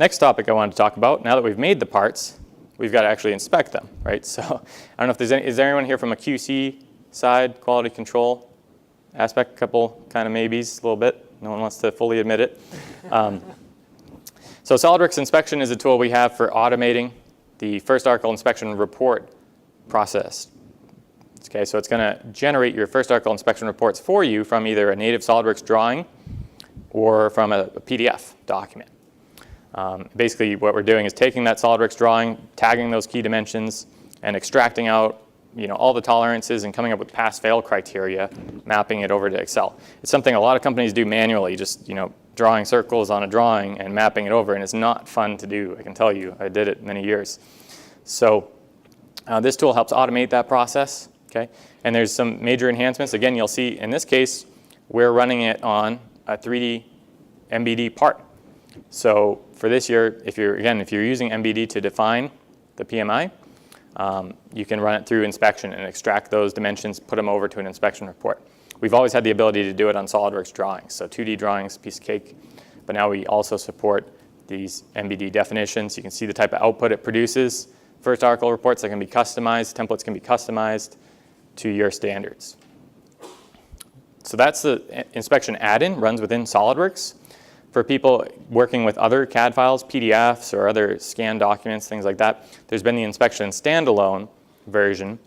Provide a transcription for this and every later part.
Next topic I wanted to talk about, now that we've made the parts, we've got to actually inspect them, right? So I don't know if there's is there anyone here from a QC side, quality control aspect? A couple kind of maybes, a little bit. No one wants to fully admit it. So SOLIDWORKS Inspection is a tool we have for automating the first article inspection report process. Okay, so it's going to generate your first article inspection reports for you from either a native SOLIDWORKS drawing or from a PDF document. Basically, what we're doing is taking that SOLIDWORKS drawing, tagging those key dimensions, and extracting out all the tolerances and coming up with pass-fail criteria, mapping it over to Excel. It's something a lot of companies do manually, just drawing circles on a drawing and mapping it over, and it's not fun to do, I can tell you. I did it many years. So this tool helps automate that process, okay? And there's some major enhancements. Again, you'll see in this case, we're running it on a 3D MBD part. So for this year, if you're using MBD to define the PMI, you can run it through inspection and extract those dimensions, put them over to an inspection report. We've always had the ability to do it on SOLIDWORKS drawings, so 2D drawings, piece of cake. But now we also support these MBD definitions. You can see the type of output it produces. First article reports that can be customized, templates can be customized to your standards. So that's the inspection add-in, runs within SOLIDWORKS. For people working with other CAD files, PDFs, or other scanned documents, things like that, there's been the inspection standalone version,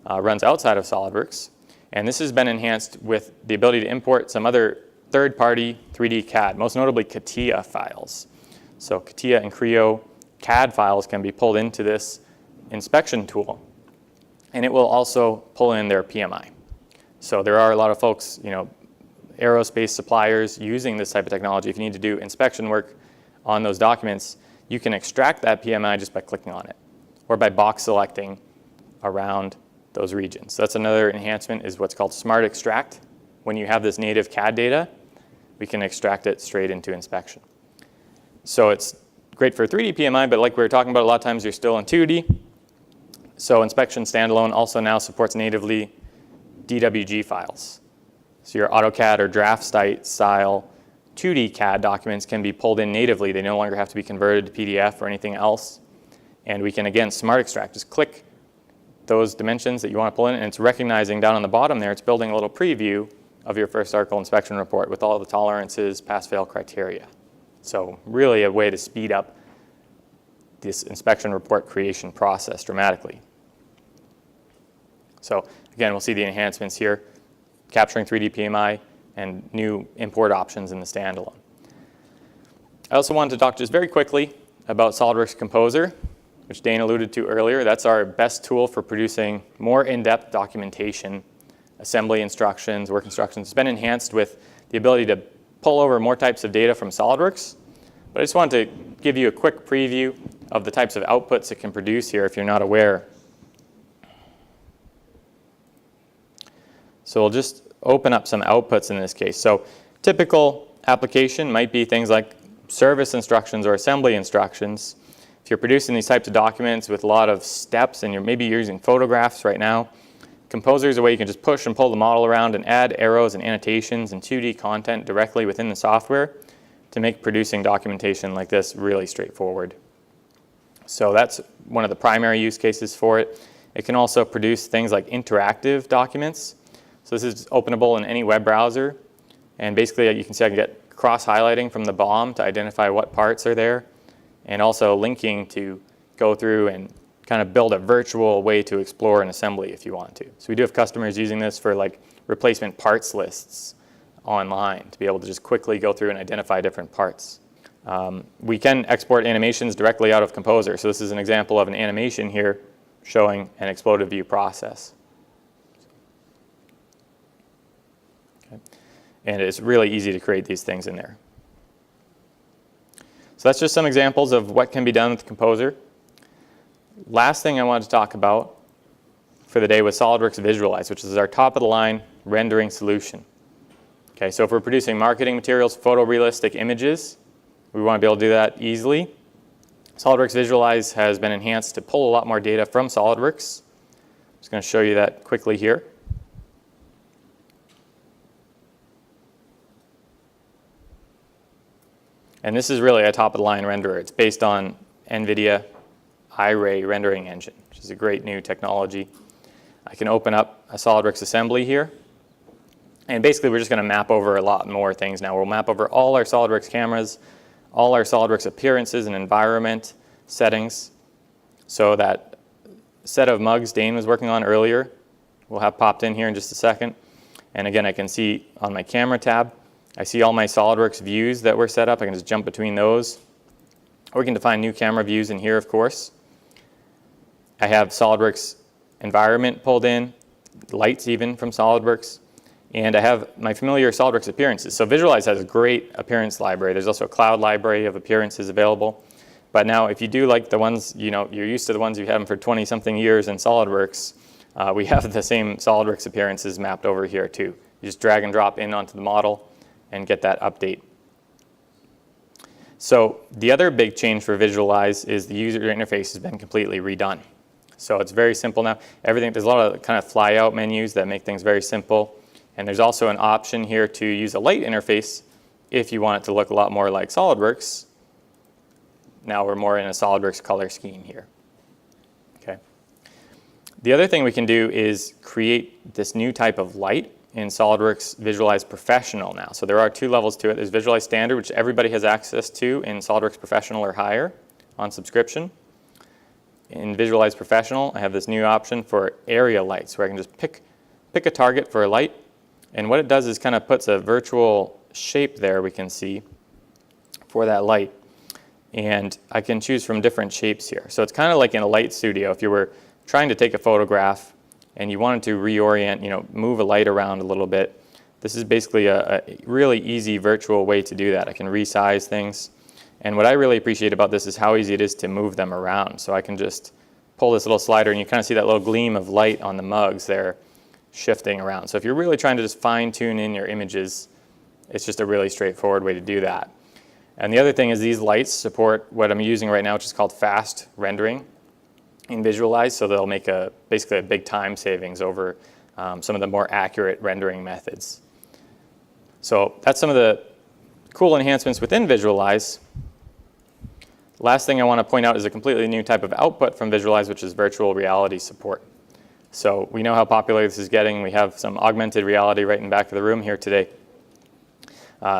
runs outside of SOLIDWORKS. And this has been enhanced with the ability to import some other third-party 3D CAD, most notably CATIA files. So CATIA and Creo CAD files can be pulled into this inspection tool. And it will also pull in their PMI. So there are a lot of folks, aerospace suppliers using this type of technology. If you need to do inspection work on those documents, you can extract that PMI just by clicking on it or by box selecting around those regions. So that's another enhancement, is what's called Smart Extract. When you have this native CAD data, we can extract it straight into inspection. So it's great for 3D PMI, but like we were talking about, a lot of times you're still in 2D. So Inspection Standalone also now supports natively DWG files. So your AutoCAD or draft style 2D CAD documents can be pulled in natively. They no longer have to be converted to PDF or anything else. And we can, again, Smart Extract. Just click those dimensions that you want to pull in, and it's recognizing down on the bottom there, it's building a little preview of your first article inspection report with all the tolerances, pass-fail criteria. So really a way to speed up this inspection report creation process dramatically. So again, we'll see the enhancements here, capturing 3D PMI and new import options in the standalone. I also wanted to talk just very quickly about SOLIDWORKS Composer, which Dane alluded to earlier. That's our best tool for producing more in-depth documentation, assembly instructions, work instructions. It's been enhanced with the ability to pull over more types of data from SOLIDWORKS. But I just wanted to give you a quick preview of the types of outputs it can produce here if you're not aware. So we'll just open up some outputs in this case. So typical application might be things like service instructions or assembly instructions. If you're producing these types of documents with a lot of steps and maybe you're using photographs right now, Composer is a way you can just push and pull the model around and add arrows and annotations and 2D content directly within the software to make producing documentation like this really straightforward. So that's one of the primary use cases for it. It can also produce things like interactive documents. So this is openable in any web browser. And basically, you can see I can get cross-highlighting from the BOM to identify what parts are there, and also linking to go through and kind of build a virtual way to explore an assembly if you want to. So we do have customers using this for like replacement parts lists online to be able to just quickly go through and identify different parts. We can export animations directly out of Composer. So this is an example of an animation here showing an exploded view process. Okay. And it's really easy to create these things in there. So that's just some examples of what can be done with Composer. Last thing I wanted to talk about for the day was SOLIDWORKS Visualize, which is our top-of-the-line rendering solution. Okay, so if we're producing marketing materials, photorealistic images, we want to be able to do that easily. SOLIDWORKS Visualize has been enhanced to pull a lot more data from SOLIDWORKS. I'm just going to show you that quickly here. And this is really a top-of-the-line renderer. It's based on NVIDIA iRay rendering engine, which is a great new technology. I can open up a SOLIDWORKS assembly here. And basically, we're just going to map over a lot more things now. We'll map over all our SOLIDWORKS cameras, all our SOLIDWORKS appearances and environment settings. So that set of mugs Dane was working on earlier, we'll have popped in here in just a second. And again, I can see on my camera tab, I see all my SOLIDWORKS views that were set up. I can just jump between those. Or we can define new camera views in here, of course. I have SOLIDWORKS environment pulled in, lights even from SOLIDWORKS. And I have my familiar SOLIDWORKS appearances. So Visualize has a great appearance library. There's also a cloud library of appearances available. But now if you do like the ones, you're used to the ones you've had them for 20-something years in SOLIDWORKS, we have the same SOLIDWORKS appearances mapped over here too. You just drag and drop in onto the model and get that update. So the other big change for Visualize is the user interface has been completely redone. So it's very simple now. There's a lot of kind of fly out menus that make things very simple. And there's also an option here to use a light interface if you want it to look a lot more like SOLIDWORKS. Now we're more in a SOLIDWORKS color scheme here. Okay. The other thing we can do is create this new type of light in SOLIDWORKS Visualize Professional now. So there are two levels to it. There's Visualize Standard, which everybody has access to in SOLIDWORKS Professional or higher on subscription. In Visualize Professional, I have this new option for area lights, where I can just pick a target for a light. And what it does is kind of puts a virtual shape there we can see for that light. And I can choose from different shapes here. So it's kind of like in a light studio. If you were trying to take a photograph and you wanted to reorient, move a light around a little bit, this is basically a really easy virtual way to do that. I can resize things. And what I really appreciate about this is how easy it is to move them around. So I can just pull this little slider and you kind of see that little gleam of light on the mugs there shifting around. So if you're really trying to just fine tune in your images, it's just a really straightforward way to do that. And the other thing is these lights support what I'm using right now, which is called fast rendering in Visualize. So they'll make basically a big time savings over some of the more accurate rendering methods. So that's some of the cool enhancements within Visualize. Last thing I want to point out is a completely new type of output from Visualize, which is virtual reality support. So we know how popular this is getting. We have some augmented reality right in the back of the room here today.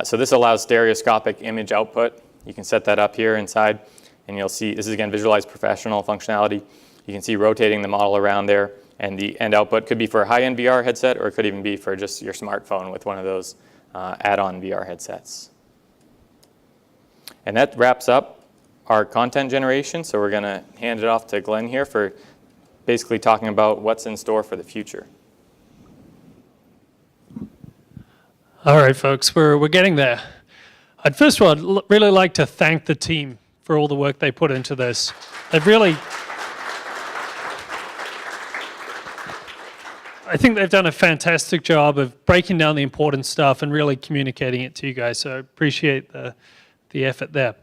So this allows stereoscopic image output. You can set that up here inside, and you'll see this is again Visualize Professional functionality. You can see rotating the model around there, and the end output could be for a high-end VR headset, or it could even be for just your smartphone with one of those add-on VR headsets. And that wraps up our content generation. So we're going to hand it off to Glenn here for basically talking about what's in store for the future. All right, folks, we're getting there. First of all, I'd really like to thank the team for all the work they put into this. I think they've done a fantastic job of breaking down the important stuff and really communicating it to you guys, so I appreciate the effort there.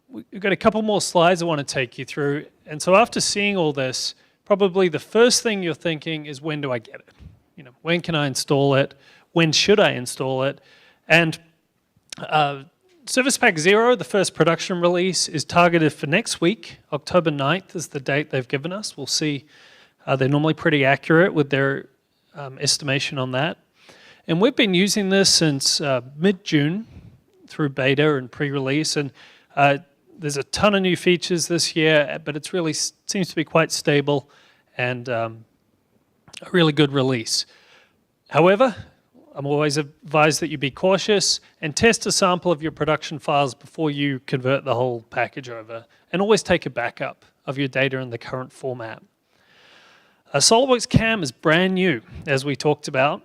We've got a couple more slides I want to take you through. And so after seeing all this, probably the first thing you're thinking is, when do I get it? When can I install it? When should I install it? And Service Pack 0, the first production release, is targeted for next week. October 9th is the date they've given us. We'll see. They're normally pretty accurate with their estimation on that. And we've been using this since mid-June through beta and pre-release. And there's a ton of new features this year, but it really seems to be quite stable and a really good release. However, I'm always advised that you be cautious and test a sample of your production files before you convert the whole package over. And always take a backup of your data in the current format. SOLIDWORKS CAM is brand new, as we talked about.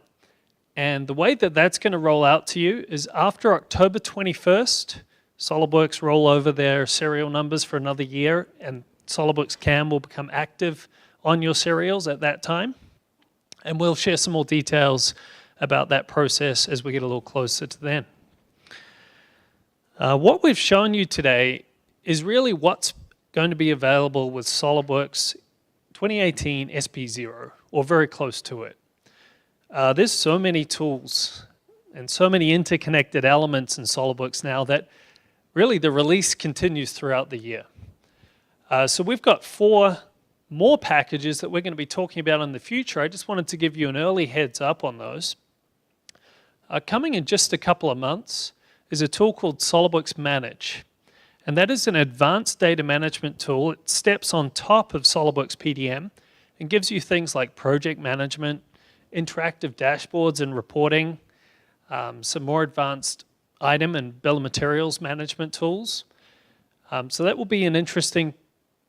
And the way that that's going to roll out to you is after October 21st, SOLIDWORKS roll over their serial numbers for another year, and SOLIDWORKS CAM will become active on your serials at that time. And we'll share some more details about that process as we get a little closer to then. What we've shown you today is really what's going to be available with SOLIDWORKS 2018 SP0, or very close to it. There's so many tools and so many interconnected elements in SOLIDWORKS now that really the release continues throughout the year. So we've got 4 more packages that we're going to be talking about in the future. I just wanted to give you an early heads up on those. Coming in just a couple of months is a tool called SOLIDWORKS Manage. And that is an advanced data management tool. It steps on top of SOLIDWORKS PDM and gives you things like project management, interactive dashboards and reporting, some more advanced item and bill of materials management tools. So that will be an interesting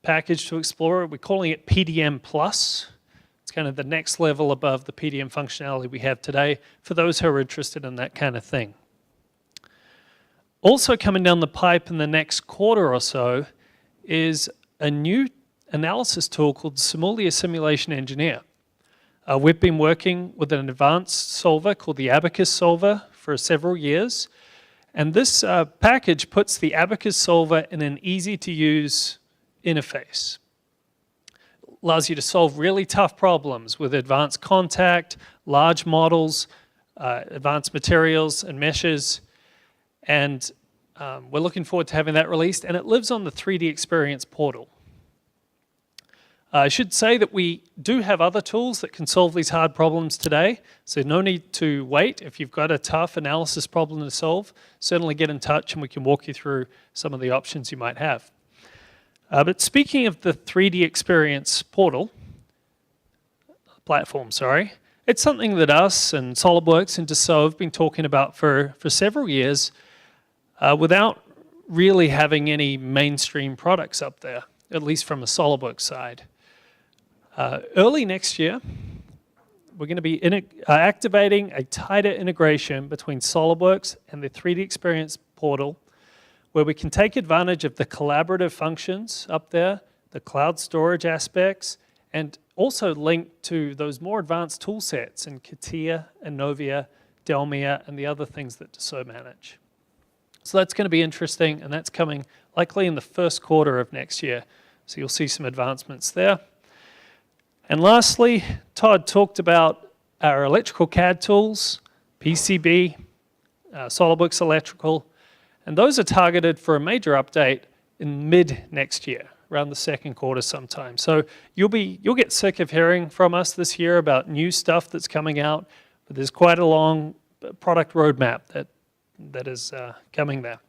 package to explore. We're calling it PDM Plus. It's kind of the next level above the PDM functionality we have today for those who are interested in that kind of thing. Also coming down the pipe in the next quarter or so is a new analysis tool called SIMULIA Simulation Engineer. We've been working with an advanced solver called the Abacus solver for several years. And this package puts the Abacus solver in an easy-to-use interface. Allows you to solve really tough problems with advanced contact, large models, advanced materials and meshes. And we're looking forward to having that released. And it lives on the 3D Experience portal. I should say that we do have other tools that can solve these hard problems today, so no need to wait. If you've got a tough analysis problem to solve, certainly get in touch and we can walk you through some of the options you might have. But speaking of the 3D Experience platform, it's something that us and SOLIDWORKS and Dassault have been talking about for several years without really having any mainstream products up there, at least from a SOLIDWORKS side. Early next year, we're going to be activating a tighter integration between SOLIDWORKS and the 3D Experience portal, where we can take advantage of the collaborative functions up there, the cloud storage aspects, and also link to those more advanced tool sets in CATIA, Innovia, Delmia, and the other things that Dassault manage. So that's going to be interesting, and that's coming likely in the first quarter of next year. So you'll see some advancements there. And lastly, Todd talked about our electrical CAD tools, PCB, SOLIDWORKS Electrical, and those are targeted for a major update in mid next year, around the second quarter sometime. So you'll get sick of hearing from us this year about new stuff that's coming out, but there's quite a long product roadmap that is coming there.